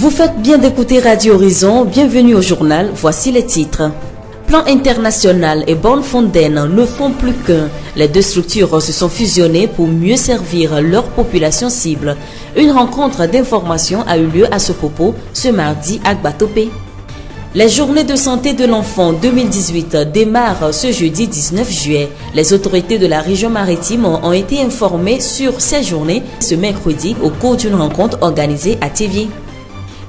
Vous faites bien d'écouter Radio Horizon, bienvenue au journal, voici les titres. Plan International et Born Fonden ne font plus qu'un. Les deux structures se sont fusionnées pour mieux servir leur population cible. Une rencontre d'information a eu lieu à ce propos ce mardi à Gbatopé. Les journées de santé de l'enfant 2018 démarrent ce jeudi 19 juillet. Les autorités de la région maritime ont été informées sur ces journées ce mercredi au cours d'une rencontre organisée à Tivier.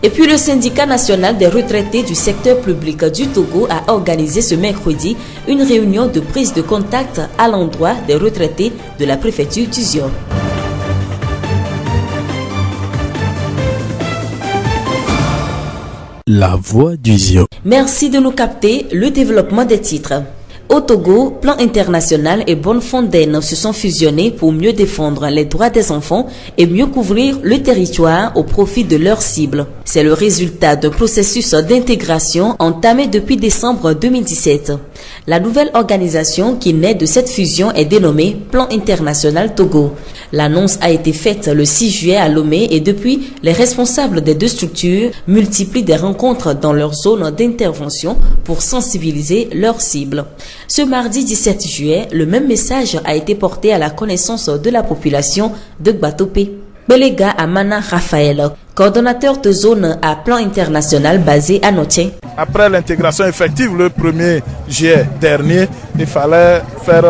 Et puis le syndicat national des retraités du secteur public du Togo a organisé ce mercredi une réunion de prise de contact à l'endroit des retraités de la préfecture du Zion. La voix du Zion. Merci de nous capter. Le développement des titres. Au Togo, Plan International et Born Fonden se sont fusionnés pour mieux défendre les droits des enfants et mieux couvrir le territoire au profit de leurs cibles. C'est le résultat d'un processus d'intégration entamé depuis décembre 2017. La nouvelle organisation qui naît de cette fusion est dénommée Plan International Togo. L'annonce a été faite le 6 juillet à Lomé et depuis, les responsables des deux structures multiplient des rencontres dans leur zone d'intervention pour sensibiliser leurs cibles. Ce mardi 17 juillet, le même message a été porté à la connaissance de la population de Gbatopé. Belega Amana Raphaël, coordonnateur de zone à Plan International basé à Notien. Après l'intégration effective le 1er juillet dernier, il fallait faire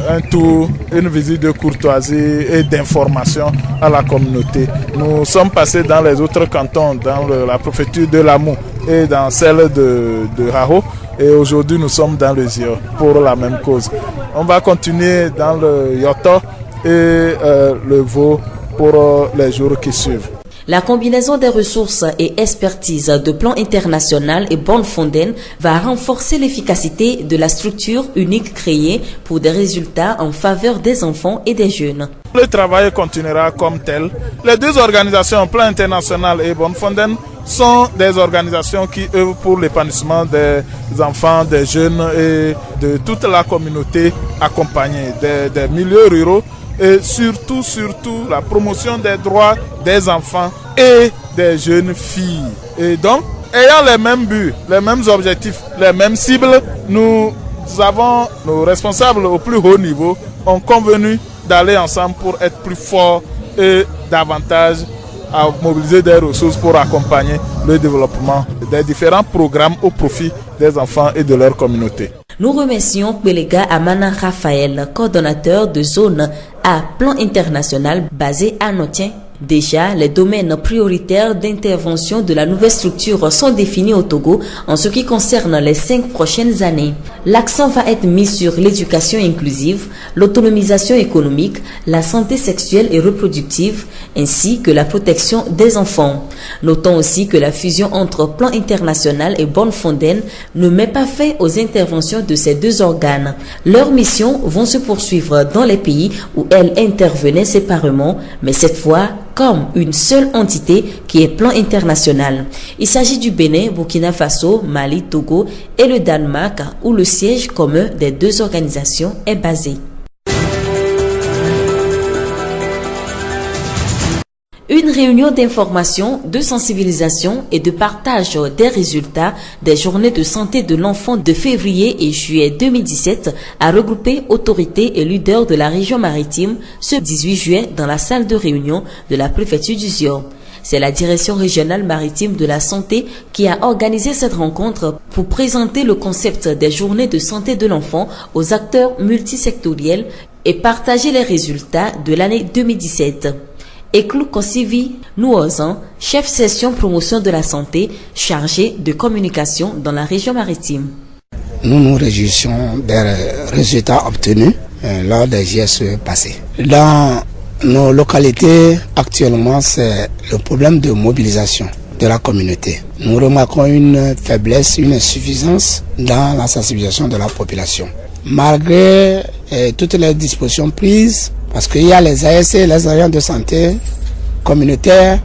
un tour, une visite de courtoisie et d'information à la communauté. Nous sommes passés dans les autres cantons, dans la préfecture de Lamou et dans celle de Haro. Et aujourd'hui, nous sommes dans le Zio pour la même cause. On va continuer dans le Yoto et le Veau pour les jours qui suivent. La combinaison des ressources et expertise de Plan International et Born Fonden va renforcer l'efficacité de la structure unique créée pour des résultats en faveur des enfants et des jeunes. Le travail continuera comme tel. Les deux organisations, Plan International et Born Fonden, sont des organisations qui œuvrent pour l'épanouissement des enfants, des jeunes et de toute la communauté accompagnée, des milieux ruraux. Et surtout la promotion des droits des enfants et des jeunes filles. Et donc, ayant les mêmes buts, les mêmes objectifs, les mêmes cibles, nous avons nos responsables au plus haut niveau ont convenu d'aller ensemble pour être plus forts et davantage à mobiliser des ressources pour accompagner le développement des différents programmes au profit des enfants et de leur communauté. Nous remercions Belega Amana Raphaël, coordonnateur de zone à Plan International basé à Notien. Déjà, les domaines prioritaires d'intervention de la nouvelle structure sont définis au Togo en ce qui concerne les 5 prochaines années. L'accent va être mis sur l'éducation inclusive, l'autonomisation économique, la santé sexuelle et reproductive, ainsi que la protection des enfants. Notons aussi que la fusion entre Plan International et Born Fonden ne met pas fin aux interventions de ces deux organes. Leurs missions vont se poursuivre dans les pays où elles intervenaient séparément, mais cette fois comme une seule entité qui est Plan International. Il s'agit du Bénin, Burkina Faso, Mali, Togo et le Danemark où le siège commun des deux organisations est basé. Une réunion d'information, de sensibilisation et de partage des résultats des journées de santé de l'enfant de février et juillet 2017 a regroupé autorités et leaders de la région maritime ce 18 juillet dans la salle de réunion de la préfecture du Zion. C'est la direction régionale maritime de la santé qui a organisé cette rencontre pour présenter le concept des journées de santé de l'enfant aux acteurs multisectoriels et partager les résultats de l'année 2017. Eklou Kosivi Nouozan, chef section promotion de la santé, chargé de communication dans la région maritime. Nous nous réjouissons des résultats obtenus lors des GSE passés. Dans nos localités, actuellement, c'est le problème de mobilisation de la communauté. Nous remarquons une faiblesse, une insuffisance dans la sensibilisation de la population. Malgré toutes les dispositions prises, parce qu'il y a les ASC, les agents de santé communautaires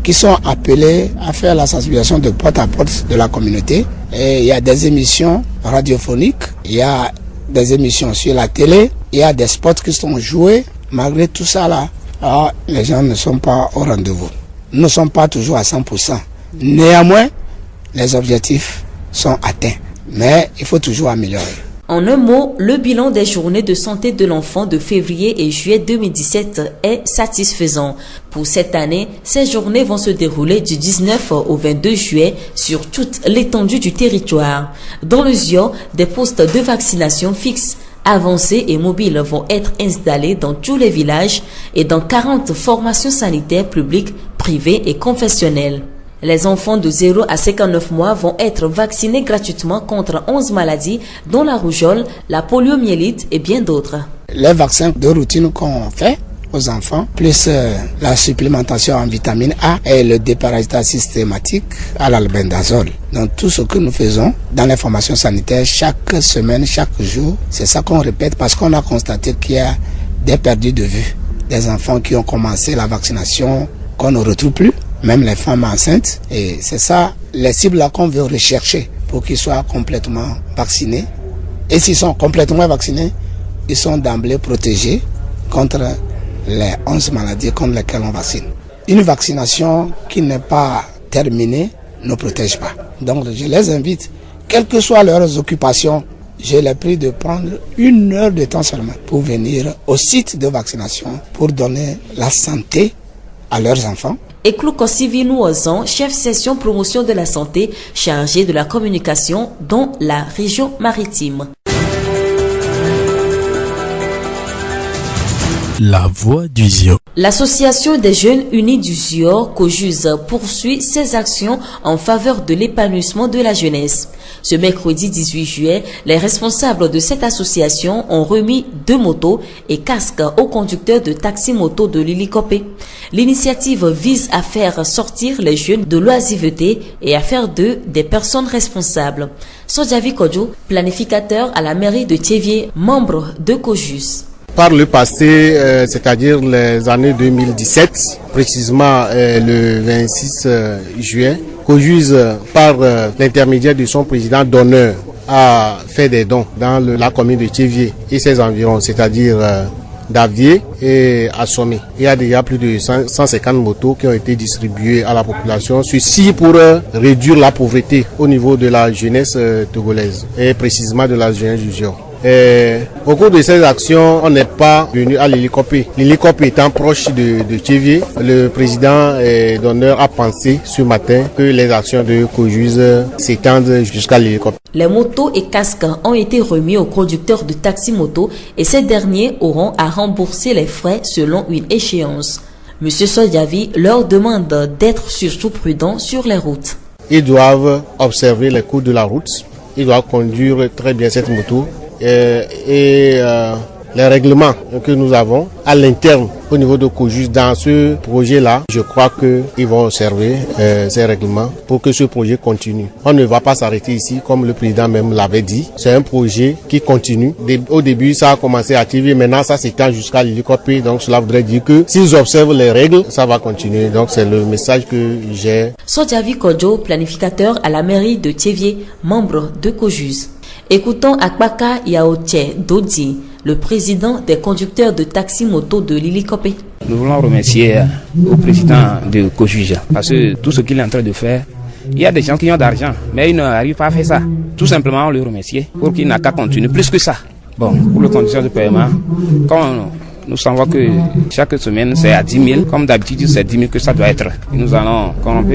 qui sont appelés à faire la sensibilisation de porte à porte de la communauté. Et il y a des émissions radiophoniques, il y a des émissions sur la télé, il y a des spots qui sont joués. Malgré tout ça là, alors, les gens ne sont pas au rendez-vous. Nous ne sommes pas toujours à 100%. Néanmoins, les objectifs sont atteints, mais il faut toujours améliorer. En un mot, le bilan des journées de santé de l'enfant de février et juillet 2017 est satisfaisant. Pour cette année, ces journées vont se dérouler du 19 au 22 juillet sur toute l'étendue du territoire. Dans le ZIOR, des postes de vaccination fixes, avancés et mobiles vont être installés dans tous les villages et dans 40 formations sanitaires publiques, privées et confessionnelles. Les enfants de 0 à 59 mois vont être vaccinés gratuitement contre 11 maladies, dont la rougeole, la poliomyélite et bien d'autres. Les vaccins de routine qu'on fait aux enfants, plus la supplémentation en vitamine A et le déparasitage systématique à l'albendazole. Donc tout ce que nous faisons dans les formations sanitaires, chaque semaine, chaque jour, c'est ça qu'on répète parce qu'on a constaté qu'il y a des perdus de vue. Des enfants qui ont commencé la vaccination, qu'on ne retrouve plus. Même les femmes enceintes, et c'est ça les cibles là qu'on veut rechercher pour qu'ils soient complètement vaccinés. Et s'ils sont complètement vaccinés, ils sont d'emblée protégés contre les 11 maladies contre lesquelles on vaccine. Une vaccination qui n'est pas terminée ne protège pas. Donc je les invite, quelles que soient leurs occupations, je les prie de prendre 1 heure de temps seulement pour venir au site de vaccination pour donner la santé à leurs enfants. Et Kloukossivi Nouazan, chef section promotion de la santé, chargé de la communication dans la région maritime. La voix du ZIOR. L'association des jeunes unis du ZIOR, COJUZ, poursuit ses actions en faveur de l'épanouissement de la jeunesse. Ce mercredi 18 juillet, les responsables de cette association ont remis 2 motos et casques aux conducteurs de taxi-moto de l'Ilikopé. L'initiative vise à faire sortir les jeunes de l'oisiveté et à faire d'eux des personnes responsables. Sodjavi Kodjo, planificateur à la mairie de Thiévié, membre de COJUZ. Par le passé, c'est-à-dire les années 2017, précisément le 26 juillet, COJUZ, par l'intermédiaire de son président d'honneur, a fait des dons dans la commune de Thiévié et ses environs, c'est-à-dire d'Avier et Assomé. Il y a déjà plus de 150 motos qui ont été distribuées à la population, ceci pour réduire la pauvreté au niveau de la jeunesse togolaise et précisément de la jeunesse du ZIOR. Au cours de ces actions, on n'est pas venu à l'Ilikopé. L'Ilikopé étant proche de Thiévié, le président d'honneur a pensé ce matin que les actions de COJUZ s'étendent jusqu'à l'Ilikopé. Les motos et casques ont été remis aux conducteurs de taxi-moto et ces derniers auront à rembourser les frais selon une échéance. Monsieur Sodjavi leur demande d'être surtout prudents sur les routes. Ils doivent observer les codes de la route, ils doivent conduire très bien cette moto. Les règlements que nous avons à l'interne au niveau de COJUZ dans ce projet-là, je crois qu'ils vont observer ces règlements pour que ce projet continue. On ne va pas s'arrêter ici, comme le président même l'avait dit. C'est un projet qui continue. Au début, ça a commencé à Thiévié, maintenant ça s'étend jusqu'à l'Ilikopé. Donc cela voudrait dire que s'ils observent les règles, ça va continuer. Donc c'est le message que j'ai. Sodjavi Kodjo, planificateur à la mairie de Thiévié, membre de COJUZ. Écoutons Akbaka Yaoche Dodi, le président des conducteurs de taxi-moto de l'Ilikopé. Nous voulons remercier au président de COJUZ parce que tout ce qu'il est en train de faire, il y a des gens qui ont d'argent, mais ils n'arrivent pas à faire ça. Tout simplement, on le remercie pour qu'il n'a qu'à continuer plus que ça. Bon, pour le condition de paiement, quand nous savons que chaque semaine c'est à 10 000, comme d'habitude c'est 10 000 que ça doit être. Et nous allons corrompre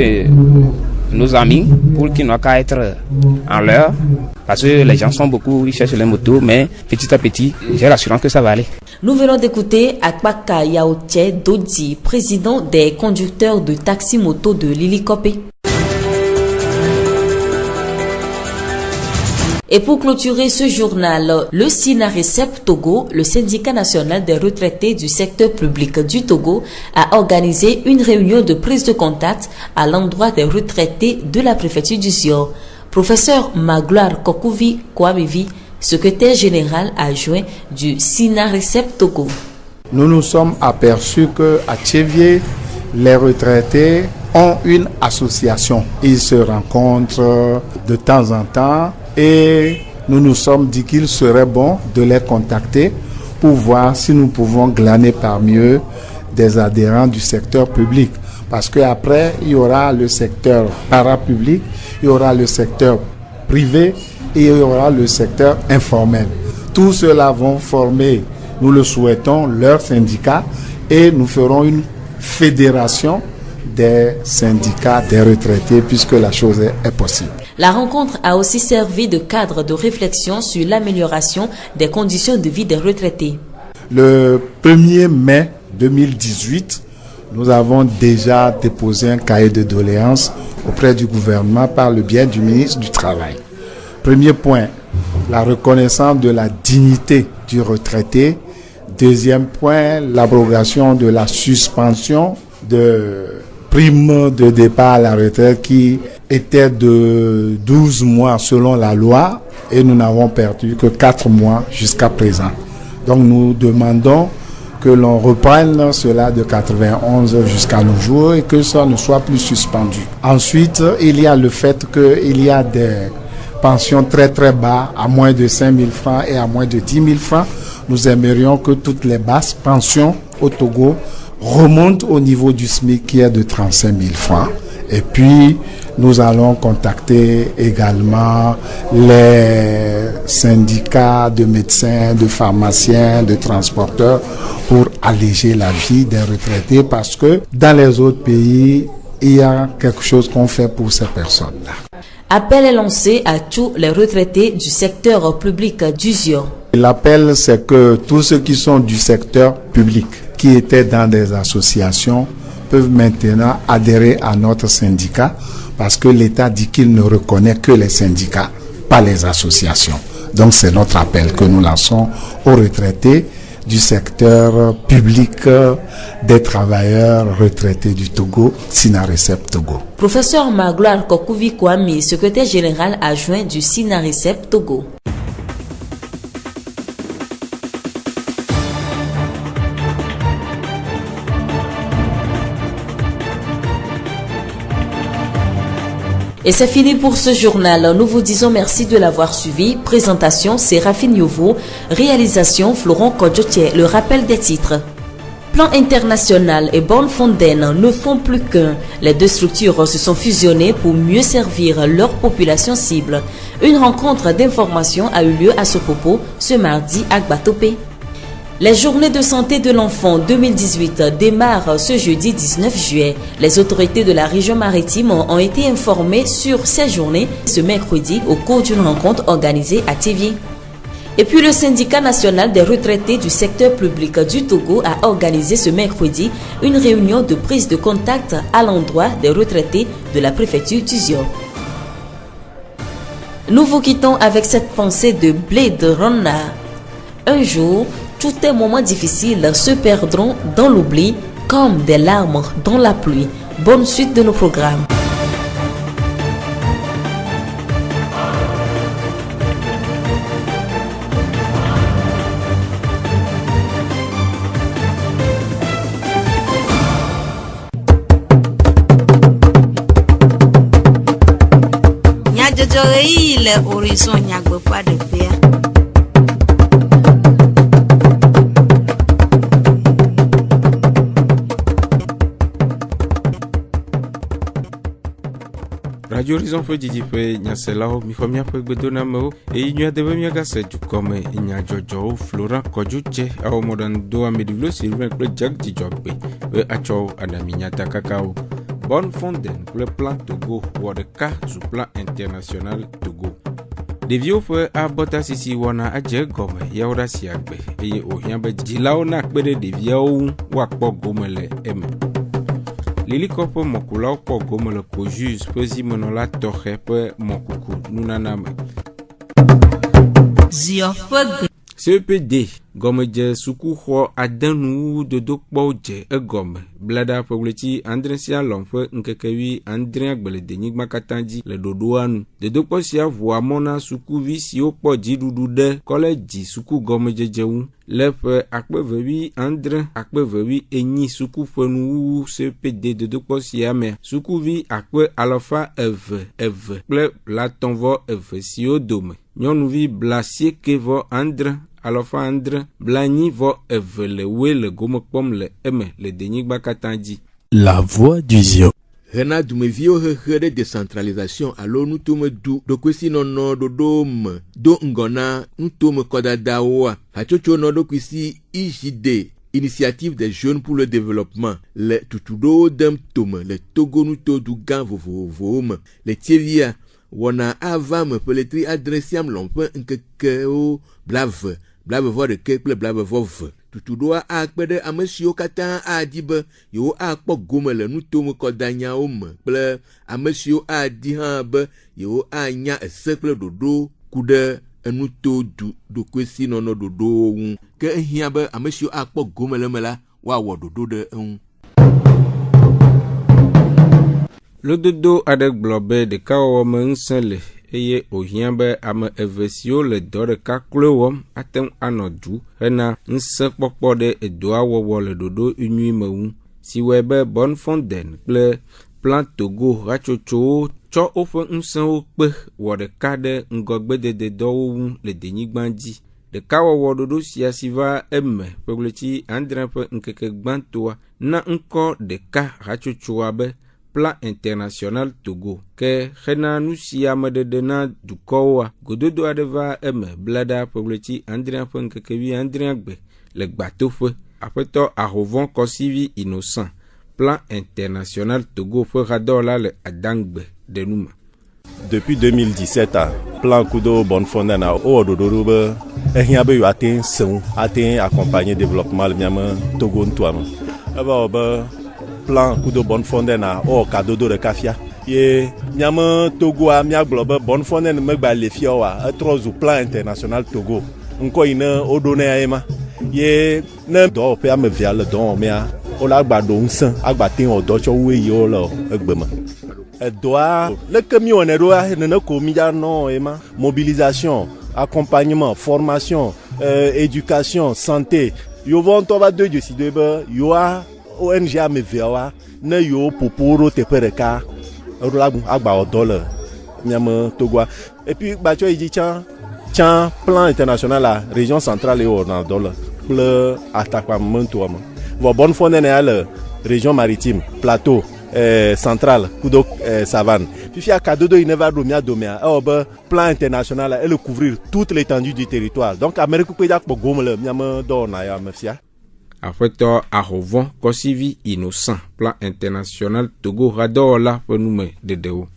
nos amis pour qu'ils n'ont qu'à être en l'heure. Parce que les gens sont beaucoup, ils cherchent les motos, mais petit à petit, j'ai l'assurance que ça va aller. Nous venons d'écouter Akbaka Yaoche Dodi, président des conducteurs de taxi-moto de l'Ilikopé. Et pour clôturer ce journal, le SINARECEP Togo, le syndicat national des retraités du secteur public du Togo, a organisé une réunion de prise de contact à l'endroit des retraités de la préfecture du ZIOR. Professeur Magloire Kokouvi Kwamivi, secrétaire général adjoint du SINARECEP Togo. Nous nous sommes aperçus qu'à Thiévié, les retraités ont une association. Ils se rencontrent de temps en temps et nous nous sommes dit qu'il serait bon de les contacter pour voir si nous pouvons glaner parmi eux des adhérents du secteur public. Parce qu'après, il y aura le secteur parapublic, il y aura le secteur privé et il y aura le secteur informel. Tous ceux-là vont former, nous le souhaitons, leur syndicat et nous ferons une fédération des syndicats des retraités puisque la chose est possible. La rencontre a aussi servi de cadre de réflexion sur l'amélioration des conditions de vie des retraités. Le 1er mai 2018, nous avons déjà déposé un cahier de doléances auprès du gouvernement par le biais du ministre du Travail. Premier point, la reconnaissance de la dignité du retraité. Deuxième point, l'abrogation de la suspension de prime de départ à la retraite qui était de 12 mois selon la loi et nous n'avons perdu que 4 mois jusqu'à présent. Donc nous demandons que l'on reprenne cela de 91 jusqu'à nos jours et que ça ne soit plus suspendu. Ensuite, il y a le fait qu'il y a des pensions très très bas à moins de 5 000 francs et à moins de 10 000 francs. Nous aimerions que toutes les basses pensions au Togo remontent au niveau du SMIC qui est de 35 000 francs. Et puis, nous allons contacter également les syndicats de médecins, de pharmaciens, de transporteurs pour alléger la vie des retraités parce que dans les autres pays, il y a quelque chose qu'on fait pour ces personnes-là. Appel est lancé à tous les retraités du secteur public d'Uzio. L'appel, c'est que tous ceux qui sont du secteur public, qui étaient dans des associations, peuvent maintenant adhérer à notre syndicat parce que l'État dit qu'il ne reconnaît que les syndicats, pas les associations. Donc c'est notre appel que nous lançons aux retraités du secteur public des travailleurs retraités du Togo, Sinarecep Togo. Professeur Magloire Kokouvi Kwame, secrétaire général adjoint du Sinarecep Togo. Et c'est fini pour ce journal. Nous vous disons merci de l'avoir suivi. Présentation, Séraphine Yovo. Réalisation, Florent Kodjotier. Le rappel des titres. Plan International et Born Fonden ne font plus qu'un. Les deux structures se sont fusionnées pour mieux servir leur population cible. Une rencontre d'information a eu lieu à ce propos ce mardi à Gbatopé. Les journées de santé de l'enfant 2018 démarrent ce jeudi 19 juillet. Les autorités de la région maritime ont été informées sur ces journées ce mercredi au cours d'une rencontre organisée à Tivier. Et puis le syndicat national des retraités du secteur public du Togo a organisé ce mercredi une réunion de prise de contact à l'endroit des retraités de la préfecture d'Uzio. Nous vous quittons avec cette pensée de Blade Runner. Un jour, tous les moments difficiles se perdront dans l'oubli comme des larmes dans la pluie. Bonne suite de nos programmes. Horizon nyagbe pas de paix. Radio Horizon fo didi pe nyaselaho mi famia pe gbedona mo e nyu adebe mi aga se jukome nya jojo Florent Kodjotier awo modan do amedivlo Sylvain Kle jag dijogbe we acho adami nyata kakao Born Fonden pour le plan Togo ou de cas sous plan international Togo. Des vieux frères à Bota Sisi wana adje gome yaura siagbe eye ohiambe jilao na kpede de vieux wakpo gomele eme. L'hélicoptère mokula po gomele ko juge pesi monola toche pe mokuku nunaname. Zio fog CPD gomme je suku ho adanu de dokpo je egome blada pobleti andresia lonfe nkekewi andrea gbele denigma katanji le dodoanu de dokpo sia voa mona suku vi si okpo jidudu de college suku gomme jejewu lefe akpevewi andre akpevewi enyi suku fenu CPD de dokpo sia me suku vi akpe alofa eve ple latonvo eve si odome nyɔnuvi blasie kevo andre alofa andre blanyi vo eve le we le gome kpɔm le eme le denyigba katã dzi. La voix du Zion. Hena dumevio de décentralisation alo nutume du do kwesi no do dom do ngona nutume kodadawa hachocho no do kwesi IJD Initiative des jeunes pour le développement le tutudo dem tome le togo nuto du gan vovovom le tievia wana avam peletri adresiam lompe nkekeo blave vo de keple blave vov tutudoa akpede amesio kata adibe yo akpo gome le nutom kodanya om ple amesio adi ha be yo anya esekle dodo kude enuto du kwesi nono dodo un ke hia be amesio akpo gome le mela wa wo dodo de un le dodo adek blobe de kawo mensele eye ohia be ame evesio le do de kaklewom atem anodu hena nse kpokpo de edoa wowo le dodo unui mewu si webe bon fonden ple plan Togo rachocho cho ofe nsen wo pe wo de ka de ngogbe de dowu le denyigbanji de kawo dodo sia siva eme peglechi andre pe nkeke gbantoa na nko de ka rachocho abe Plan international Togo ke hena nusia mededena dukowa gododo adeva eme blada poglechi andrian fen kekewi andrian gbe le gbatofe apeto ahovon kosivi innocent Plan international Togo fe radola le adangbe de numa depuis 2017 plan kudo bonfondana o dodorobe ehiabe yo atin son atin accompagner développement le miama Togo ntoama aba plan kudo bonfondena o kadodo de kafia ye miama Togo a mia globe bonfondena megba le fiowa atrozu plan international Togo nko ina odone ayema ye na do pe am via le don mia o la gba do nsan agba tin odo cho we yo lo egbema doa le camion ne doa ne ko mi ja no ema mobilisation accompagnement formation éducation santé yo vont to ba de si de ba yo a ONG a me vewa na yo poporo te pereka rolagun agba odole miam Togo et puis ba cho idi chan plan international la région centrale et au nord le attaquement toi vo bonne fonne na la région maritime plateau central kudo savane puis a kadodo ineva domia plan international et le couvrir toute l'étendue du territoire donc Amérique peut dak gomle miam do na ya mafia afeto ahovon kosivi innocent Plan international Togo radola penume dedeo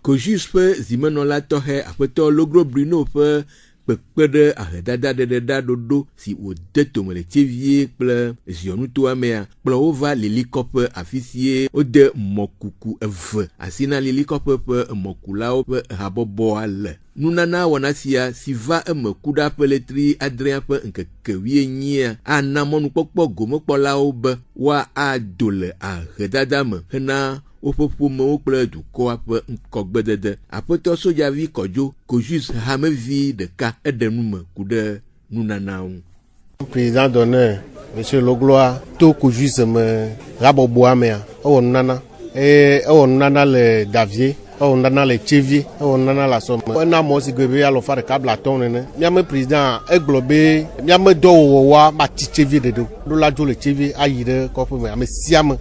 ko juspe zimenola tohe afeto logro Bruno pe pekpede ahedada de dodo si o deto le tievie ple zionu to amea ple ova l'hélicoptère afficie o de mokuku eve asina l'hélicoptère pe mokula pe habobo ale nunana wanasia siva emekuda peletri adrien pe nkekewie nyia anamonu pokpo gomokpola obe wa adole ahedada me hena opopo mo kple dukoa pe nkogbedede apeto sojavi kojo ko jus hamevi de ka edenume kude nunanawo président d'honneur monsieur Logloa to ko jus me rabobo amea o nunana o nunana le Davier o nunana le Chevier o nunana la somme na mo sigebe alo fare kabla tonne miame président eglobe miame do wa ma ti Chevier de do la jo le Chevier ayide ko pe me siam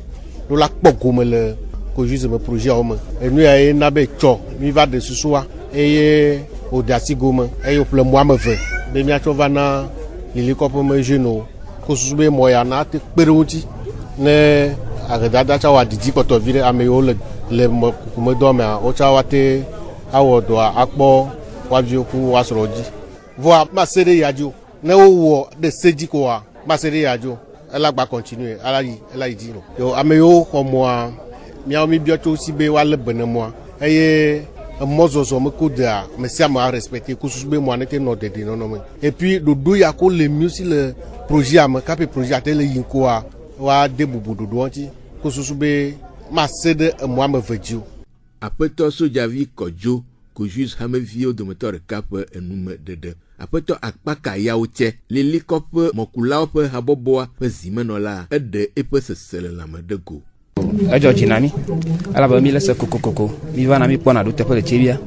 do la pogome le ko juste me projet homme et nous a nabe cho mi va de susua et au dasigoma et au plan moi me fait be mi a cho vana l'hélicoptère me jeno ko susube moya na te perouti ne agada cha wa didi ko to vire ameyo le me do me o cha wa te awo do akpo wa bi oku wa soroji vo ma sere yajo ne o wo de seji ko wa ma sere yajo elagba continue alayi di yo ameyo ko mo miao mi bioto si be wale bene moi eye mozozo me kuda me siamo a respecter kususbe moi nete no de no me et puis dodo ya ko le mieux si le projet am capé projet atele yinko wa debubu dodo anti kususbe ma sede moi me vedio apeto sojavi kojo ko jus hamevio de moteur cap enume dede apeto akpaka yaoche l'hélicoptère mokula pe haboboa pe zimenola ede epe sesele la medego ajo chinami ala ba mi lesa kokokoko mi vana mi pona do te pele chebia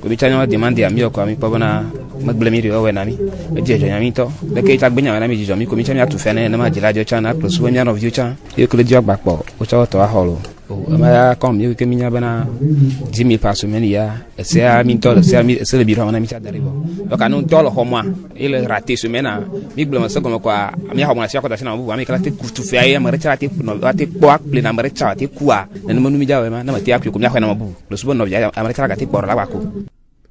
ko bi chanyo demande ami ko ami pabana magblemi ri owe nami je jo nyami to de ke ta gbenya nami jijo mi ko mi chamia tu fene na ma jila jo chana pro so mi no view chan e ko le dio gbapọ o cha to a holo o ma kom mi ke mi nya bana 10,000 par semaine ya c'est à mi to c'est le bureau na mi cha daribo o ka no to lo homo il raté semaine mi blema se comme quoi mi ha mo sia ko da sina bu mi kala te ku tu fe ay ma recha te no ate po ak ple na ma recha te kuwa na no mi jawe ma na ma te ak ko mi ha na ma bu lo so no ya ma recha ka te por la ba ko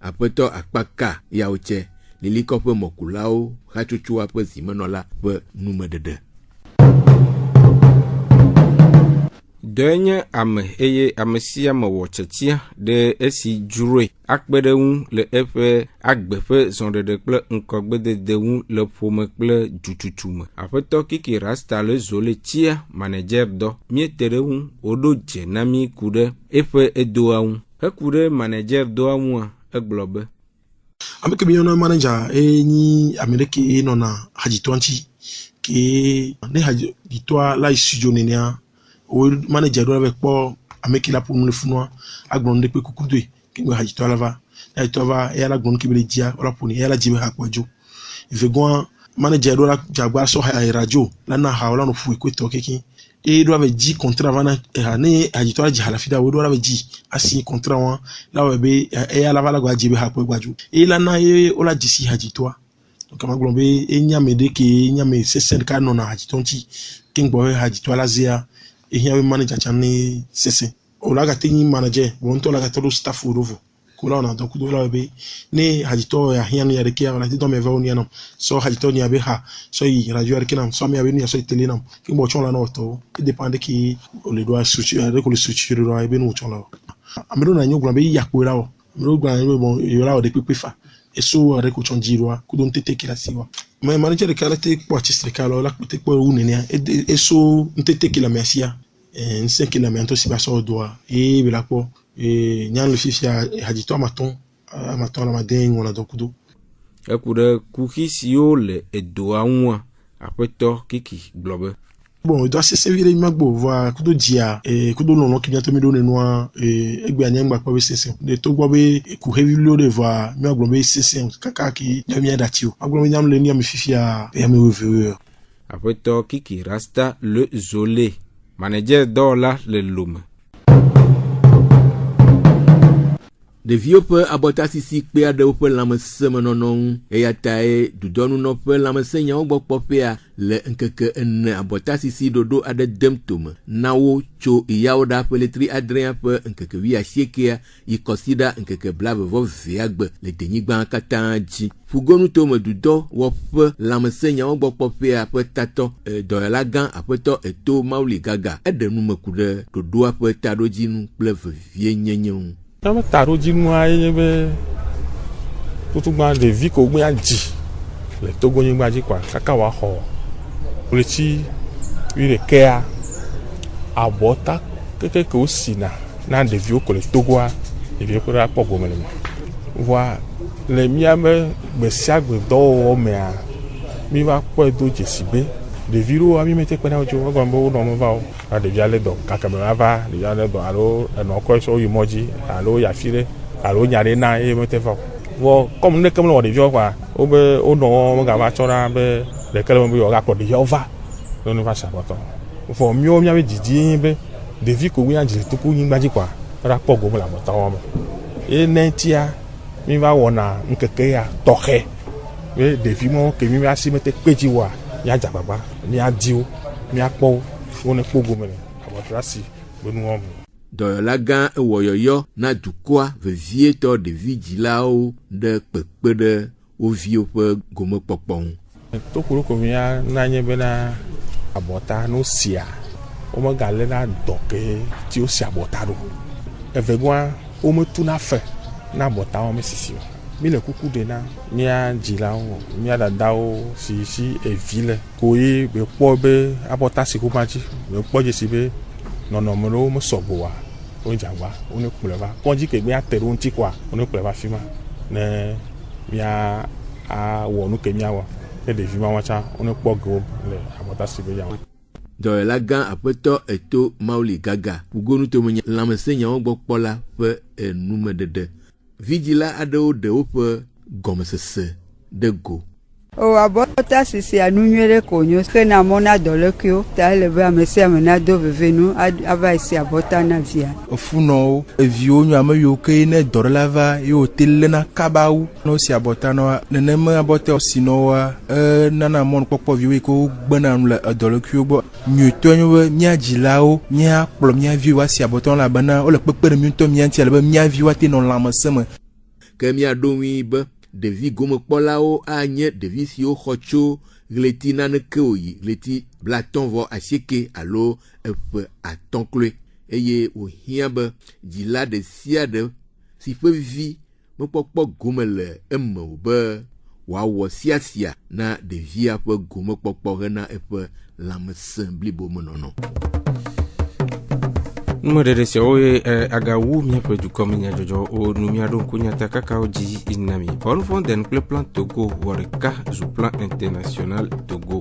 apeto akpaka ya oche liliko pe mokulao hachuchu ape zimenola pe numedede Denye ame eye amesia me wochetia de esi jure akpedewu le efe agbefe zondede kple nkogbedede le pome kple jututume apeto kiki rasta le zole tia manager do mieterewu odo jenami kude efe edoawu hekude manager doawu eglobe ameke biona manager ni amerike no na haji 20 ke ne haji ditwa la studio nenia o manager do avec po ameke la pour nous le funwa agbon de pe kukudwe ke ngwe haji to lava na to va e la gbon ke be dia ola poni e la jibe ha kwajo vegon manager do la jagba so ha radio la na ha ola no fu ko to keki et doit avoir dit contrat avant année agitoire ji halafida we doit avoir dit asi contrat wa la webe e ala vala gwa jibe ha ko gwaju e la na e ola disi agitoire donc ma glombe e nyame de ke nyame sesen ka no na agitonti king boy agitoire la zia e hiawe manager chane sesen ola ga teni manager won to la ga to staff rovo kula na donc do la webe ne agitoire ya hianu ya de ke ala ti do me va oni na so agitoire ni abe ha so yi radio ya kinam so me abe ni so tele nam king bo chon la no to dépend qui le doit structurer avec le structurer doit be no chon la amero na nyo glombe ya ko la o amero glombe bon yo la o de pepe fa et so avec chon jirwa ku don tete ki la siwa mais manager de qualité pour artiste kala la ku te ko wu ne et so ntete ki la mercia en 5 la mento si ba so doit et be la ko et nyan le fifia hadito maton la maden on a donc do ekude kukisio le edoawu apeto kiki globe bon il doit se servir de magbo voir kudo dia et kudo non ki bientôt me donner noir et egbe anyangba kwa session de to gbo be ku heavy load de voir me agbo be session kaka ki jamia datio agbo me nyam le ni am fifia e me reviewer apeto kiki rasta le zolé manager dola le lume de vieux peu abota sisi pe ade ope lame semenonon e yatae du donu no pe lame senya ogbo popea le nkeke en abota sisi dodo ade demtum nawo cho yaoda peletri adrien pe nkeke wi asiekea I consider nkeke blave vo viagbe le denigba katanji fugonu to me dudo wo pe lame senya ogbo popea pe tato do la gan apeto eto mauli gaga ede nu mekude dodo ape tadojinu pleve vie nyenyen Nama taro jinu aye be tutugba de vi ko gbe aji le togo yin gba ji kwa kaka wa ho politi wi re kea abota keke ko sina na de vi ko le togo a e vi ko ra pogo mele wa le mi ame gbe sia gbe do o me a mi va po do jesibe de viro a mi mete kwa na ojo gba mbo no mo va o a de viale do kaka me va de viale do alo no ko so yimoji alo ya fire alo nyare na e mete va wo comme ne comme lo de vio kwa o be o no mo ga va chora be le kele mo yo ga ko de yo va no va sa boto fo mi o mi ave jiji be de vi ko wi anje to ku yin gbaji kwa ra pogo mo la mo tawo mo e nentia mi va wona nkeke ya tohe we de vi mo ke mi va si mete peji wa ya jababa ni adio ni apo won pogo mele abotrasi bonu o doyolagan ewoyoyo na dukwa vevieto de vigilao de pepe de ovio pe gomo popon to kuro ko mi na nye be na abota no sia o mo gale na doke ti o si abota ro evegwa o mo tu na fe na abota o me sisi mi le kuku de na mi a jila o mi a dada o si e ville ko yi be po be abota si ko maji be po je si be nono mo mo sobo wa o jagba o ne kuleva konji ke mi a teru nti kwa o ne kuleva fima ne mi a wonu ke mi awa e de fima wacha o ne pogo le abota si be ya doyolagan apeto eto mauli gaga ugonu to mo lamesenya o gbopola pe enumedede vigila ado de ope gomesese de Go. O abota sisi anunyere konyo kena mona dolekyo ta leve amese amena do vevenu ava isi abota na via ofuno evio nyu ameyo ke ne dorlava yo telena kabau no si abota no nenema abota osino nana mon popo viwe ko gbana le dolekyo bo nyu tonyo nya jilao nya kplo nya viwa si abota la bana o le pepe mi to mi anti le nya viwa te no lamaseme ke mi adomi be devi gomo polao anye devi sio khocho gleti naneke oyi gleti blaton vo asieke alo epe atonkle eye o hiabe dila de siade si fe vi mo pokpo gomele emme be wa wo siasia na devi ape gomo pokpo na epe lamse blibo monono. Modere se oye agawu mi pe du kominya jojo o numia don kunya takaka oji inami bon fonden le plan Togo wareka zu plan international Togo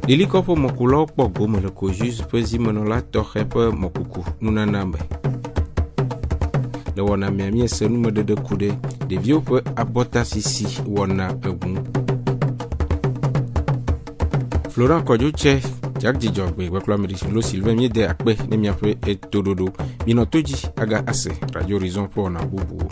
Lilikopo mokulo po gomo le ko jus pezi monola tohepe mokuku nunanambe le wona miami se nume de kude de vieux pe abota sisi wona egun Florent Kodjoche Jack Dijogbe Wekla Medifilo Sylvain Miede Akpe Nemiape et Tododo Minotoji Aga Ase Radio Horizon pour na bubu